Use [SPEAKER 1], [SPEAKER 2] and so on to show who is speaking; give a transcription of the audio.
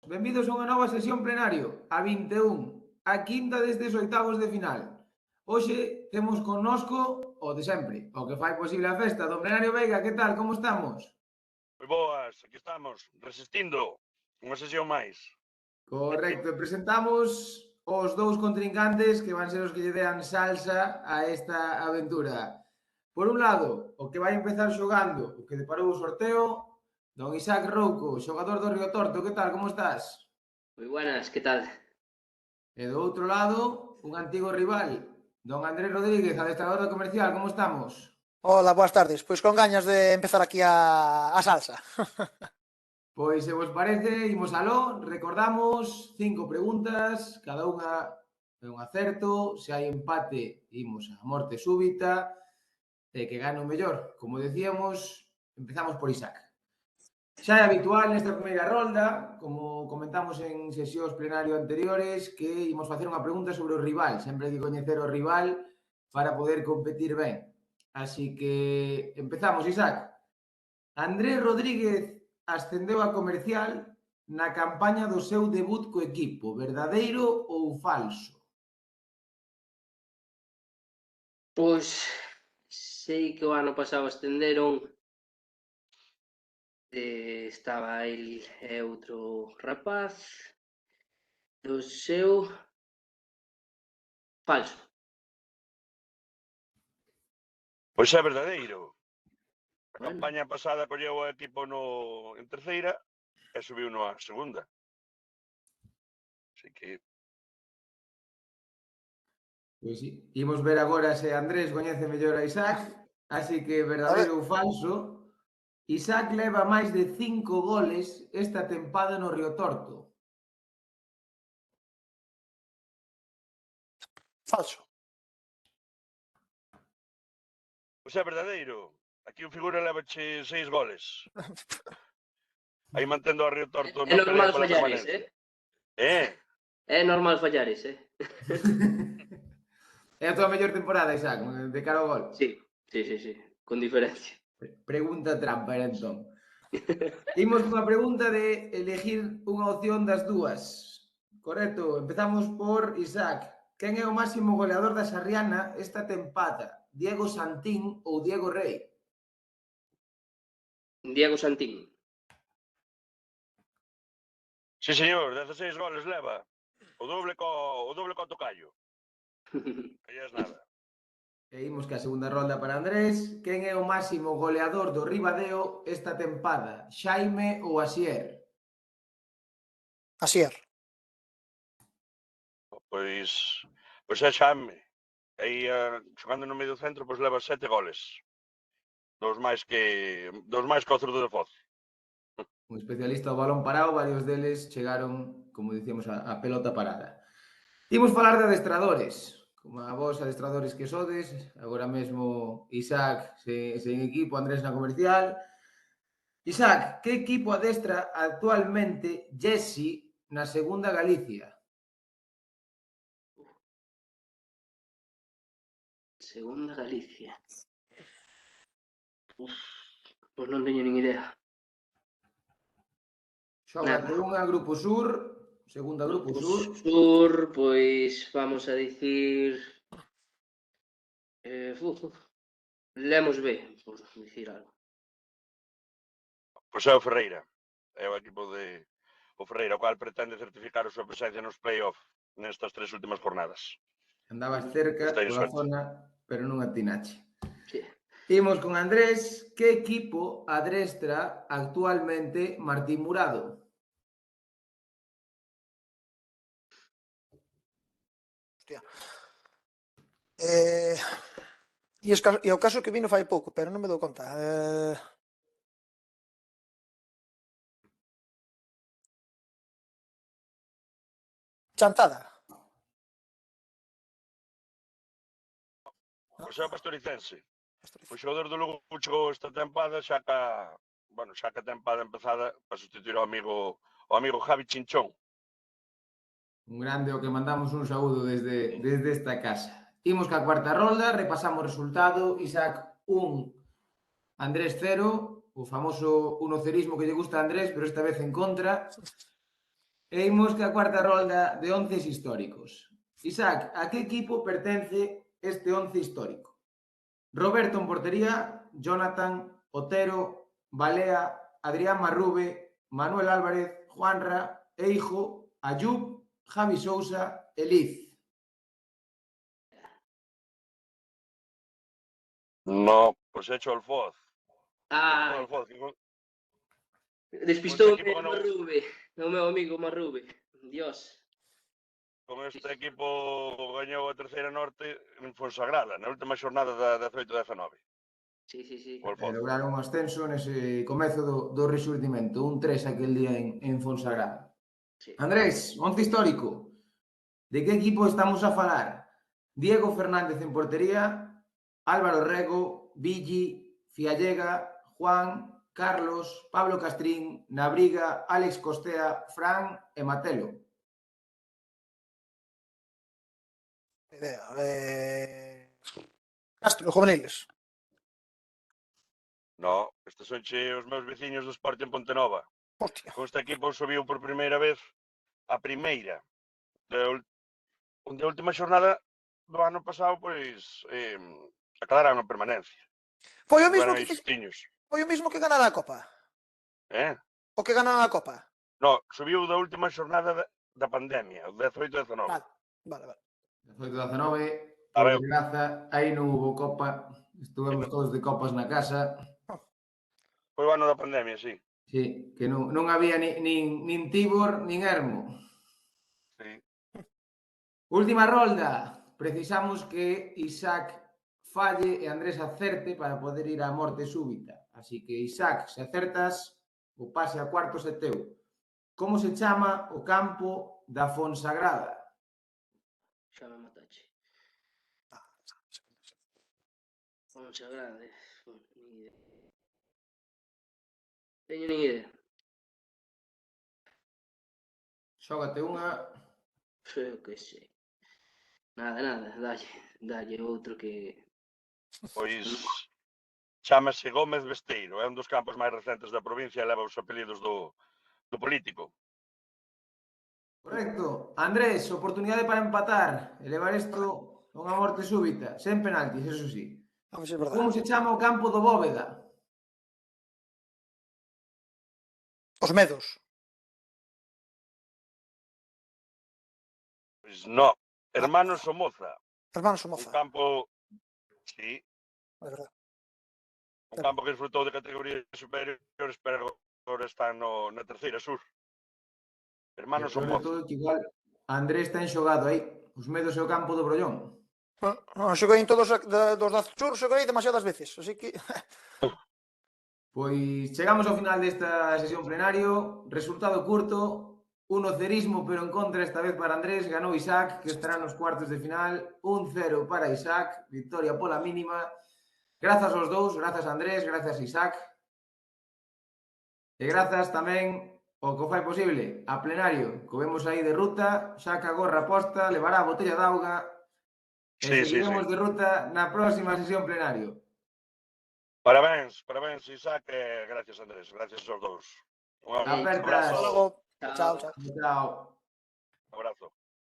[SPEAKER 1] Benvidos a unha nova sesión plenario, a 21, a quinta destes oitavos de final. Hoxe temos connosco o de sempre, o que fai posible a festa, don Plenario Veiga, que tal, como estamos?
[SPEAKER 2] Moi boas, aquí estamos, resistindo unha sesión máis.
[SPEAKER 1] Correcto, e presentamos os dous contrincantes que van ser os que lle dean salsa a esta aventura. Por un lado, o que vai empezar xogando, o que deparou o sorteo, don Isaac Rouco, xogador do Río Torto, que tal, como estás?
[SPEAKER 3] Moi buenas, que tal?
[SPEAKER 1] E do outro lado, un antigo rival, don Andrés Rodríguez, adestrador do Comercial, como estamos?
[SPEAKER 4] Hola, boas tardes. Pois con gañas de empezar aquí a salsa.
[SPEAKER 1] Pois, se vos parece, imos aló, recordamos 5 preguntas, cada unha é un acerto, se hai empate, imos a morte súbita, e que gane o mellor. Como decíamos, empezamos por Isaac. Xa é habitual nesta primeira rolda, como comentamos en sesións plenario anteriores, que imos facer unha pregunta sobre o rival. Sempre hai que coñecer o rival para poder competir ben. Así que empezamos, Isaac. Andrés Rodríguez ascendeu a Comercial na campaña do seu debut co equipo, verdadeiro ou falso?
[SPEAKER 3] Pois sei que o ano pasado ascenderon, estaba el e outro rapaz, do seu falso.
[SPEAKER 2] Pois é verdadeiro. A
[SPEAKER 3] Bueno,
[SPEAKER 2] campaña pasada colleu o equipo en terceira e subiu no a segunda. Así que,
[SPEAKER 1] Pois sí. Imos ver agora se Andrés coñece mellor a Isaac, así que
[SPEAKER 4] A ver,
[SPEAKER 1] verdadeiro ou falso. Isaac leva máis de 5 goles esta tempada no Río Torto.
[SPEAKER 4] falso.
[SPEAKER 2] pois é verdadeiro. Aquí o figura levache 6 goles. Aí mantendo a Río Torto
[SPEAKER 3] é
[SPEAKER 2] na pelea
[SPEAKER 3] normal
[SPEAKER 2] pola
[SPEAKER 3] fallares,
[SPEAKER 2] permanencia.
[SPEAKER 3] É normal fallares,
[SPEAKER 1] É a túa mellor temporada, Isaac, de cara ao gol.
[SPEAKER 3] Sí, con diferencia.
[SPEAKER 1] Pregunta trampa, era entón. Imos cunha pregunta de elegir unha opción das dúas. Correcto, empezamos por Isaac. Quen é o máximo goleador da Sarriana esta tempada? Diego Santín ou Diego Rey?
[SPEAKER 3] Diego Santín.
[SPEAKER 2] Sí, señor, 16 goles leva. O doble co Tocayo. Aí é nada.
[SPEAKER 1] E imos que a segunda rolda para Andrés. Quen é o máximo goleador do Ribadeo esta tempada? Xaime ou Asier?
[SPEAKER 4] Asier.
[SPEAKER 2] Pois é Xame. Aí, xogando no medio centro, pois leva 7 goles. Dos máis que o Zurdo de Foz.
[SPEAKER 1] Un especialista ao balón parado, varios deles chegaron, como dicíamos, a pelota parada. Imos falar de adestradores. Como a vos, adestradores que sodes, agora mesmo Isaac sen equipo, Andrés na Comercial. Isaac, que equipo adestra actualmente Jesse na segunda Galicia?
[SPEAKER 3] Segunda Galicia. Pois non teño nin idea.
[SPEAKER 1] Xoga de unha Grupo Sur, segunda Grupo Sur.
[SPEAKER 3] Sur, pois vamos a dicir Lemos B, por dicir algo.
[SPEAKER 2] Pois é o Ferreira. É o equipo de o Ferreira, o cual pretende certificar a súa presencia nos play-off nestas 3 últimas jornadas.
[SPEAKER 1] Andabas cerca
[SPEAKER 2] Está
[SPEAKER 1] pola
[SPEAKER 2] suerte.
[SPEAKER 1] zona, pero non atinache.
[SPEAKER 3] Sí.
[SPEAKER 1] Imos con Andrés. Que equipo adestra actualmente Martín Murado?
[SPEAKER 4] Hostia. E o caso que vino fai pouco, pero non me dou conta. Chantada.
[SPEAKER 2] Pois é o Pastoricense. O xogador do Lugo chegou esta tempada xa que a tempada empezada para sustituir ao amigo Javi Chinchón.
[SPEAKER 1] Un grande o que mandamos un saúdo desde esta casa. Imos ca cuarta rolda, repasamos o resultado. Isaac 1, Andrés 0, o famoso unocerismo que lle gusta a Andrés, pero esta vez en contra. E imos que a cuarta rolda de onces históricos. Isaac, a que equipo pertence este once histórico? Roberto en portería, Jonathan, Otero, Balea, Adrián Marrube, Manuel Álvarez, Juanra, Eijo, Ayub, Javi Sousa e Liz.
[SPEAKER 2] No, pois hecho o Alfoz.
[SPEAKER 3] Ah,
[SPEAKER 2] Alfoz,
[SPEAKER 3] despistou
[SPEAKER 2] equipo
[SPEAKER 3] o
[SPEAKER 2] ganou.
[SPEAKER 3] Marrube, o meu amigo Marrube. Dios.
[SPEAKER 2] Con este equipo gañou a terceira norte en Fonsagrada, na última xornada da 18-19.
[SPEAKER 3] Sí.
[SPEAKER 2] O Alfoz.
[SPEAKER 1] Lograron un ascenso nese comezo do rexurdimento, un 3 aquel día en Fonsagrada.
[SPEAKER 3] Sí.
[SPEAKER 1] Andrés, once histórico. De que equipo estamos a falar? Diego Fernández en portería, Álvaro Rego, Villi, Fiallega, Juan, Carlos, Pablo Castrín, Nabriga, Álex Costea, Fran e Matelo.
[SPEAKER 4] Idea. Castro, juveniles.
[SPEAKER 2] No, estes son os meus veciños do Sporting Pontenova.
[SPEAKER 4] Hostia.
[SPEAKER 2] Con este equipo subiu por primeira vez a primeira. De última xornada do ano pasado, pois, aclararon a permanencia.
[SPEAKER 4] Foi o mismo
[SPEAKER 2] Estiveron aí
[SPEAKER 4] que
[SPEAKER 2] xustiños.
[SPEAKER 4] foi o mismo que ganar a Copa. O que ganar a Copa.
[SPEAKER 2] No, subiu da última xornada da pandemia, o 18-19.
[SPEAKER 4] Vale.
[SPEAKER 1] 18-19,
[SPEAKER 2] A
[SPEAKER 1] por
[SPEAKER 2] ver.
[SPEAKER 1] desgraza, aí non hubo Copa. Estuvemos todos de copas na casa.
[SPEAKER 2] Foi o ano da pandemia, sí.
[SPEAKER 1] Sí, que non había nin Tibor, nin Hermo.
[SPEAKER 2] Sí.
[SPEAKER 1] Última rolda. Precisamos que Isaac falle e Andrés acerte para poder ir á morte súbita. Así que, Isaac, se acertas, o pase a cuartos é teu. Como se chama o campo da Fonsagrada?
[SPEAKER 3] Xa me matache. Fonsagrada, ni idea. Teño nin idea.
[SPEAKER 1] Xógate unha.
[SPEAKER 3] Eu que sei. Nada, dalle outro que...
[SPEAKER 2] Pois chámase Gómez Besteiro, é un dos campos máis recentes da provincia e leva os apelidos do político.
[SPEAKER 1] Correcto. Andrés, oportunidade para empatar e levar isto a unha morte súbita, sen penaltis, eso sí.
[SPEAKER 4] Vamos, é verdade.
[SPEAKER 1] Como se chama o campo do Bóveda?
[SPEAKER 4] Os medos.
[SPEAKER 2] Pois no, Hermanos Somoza.
[SPEAKER 4] Hermanos
[SPEAKER 2] Un
[SPEAKER 4] Somoza.
[SPEAKER 2] campo, sí,
[SPEAKER 4] É verdade.
[SPEAKER 2] un campo que disfrutou de categorías superiores, pero agora está na terceira sur. Hermanos
[SPEAKER 1] Sobre
[SPEAKER 2] Somoza.
[SPEAKER 1] todo que igual Andrés ten xogado aí. Os medos é o campo do Brollón.
[SPEAKER 4] Non, xoguei en todos dos da Sur, xoguei demasiadas veces, así que...
[SPEAKER 1] Pois chegamos ao final desta sesión plenario. Resultado curto, un cerismo, pero en contra esta vez para Andrés. Ganou Isaac, que estará nos cuartos de final. 1-0 para Isaac, victoria pola mínima. Grazas aos dous, grazas Andrés, grazas Isaac. E grazas tamén o que fai posible a plenario, que vemos aí de ruta, xa que a gorra posta, levará a botella de auga e
[SPEAKER 2] Sí.
[SPEAKER 1] seguiremos de ruta na próxima sesión plenario.
[SPEAKER 2] Parabéns, Isaac, e gracias, Andrés, gracias aos dous. Un
[SPEAKER 1] Apertas.
[SPEAKER 2] abrazo.
[SPEAKER 4] Hasta logo. Chao.
[SPEAKER 1] Chao.
[SPEAKER 2] Un abrazo.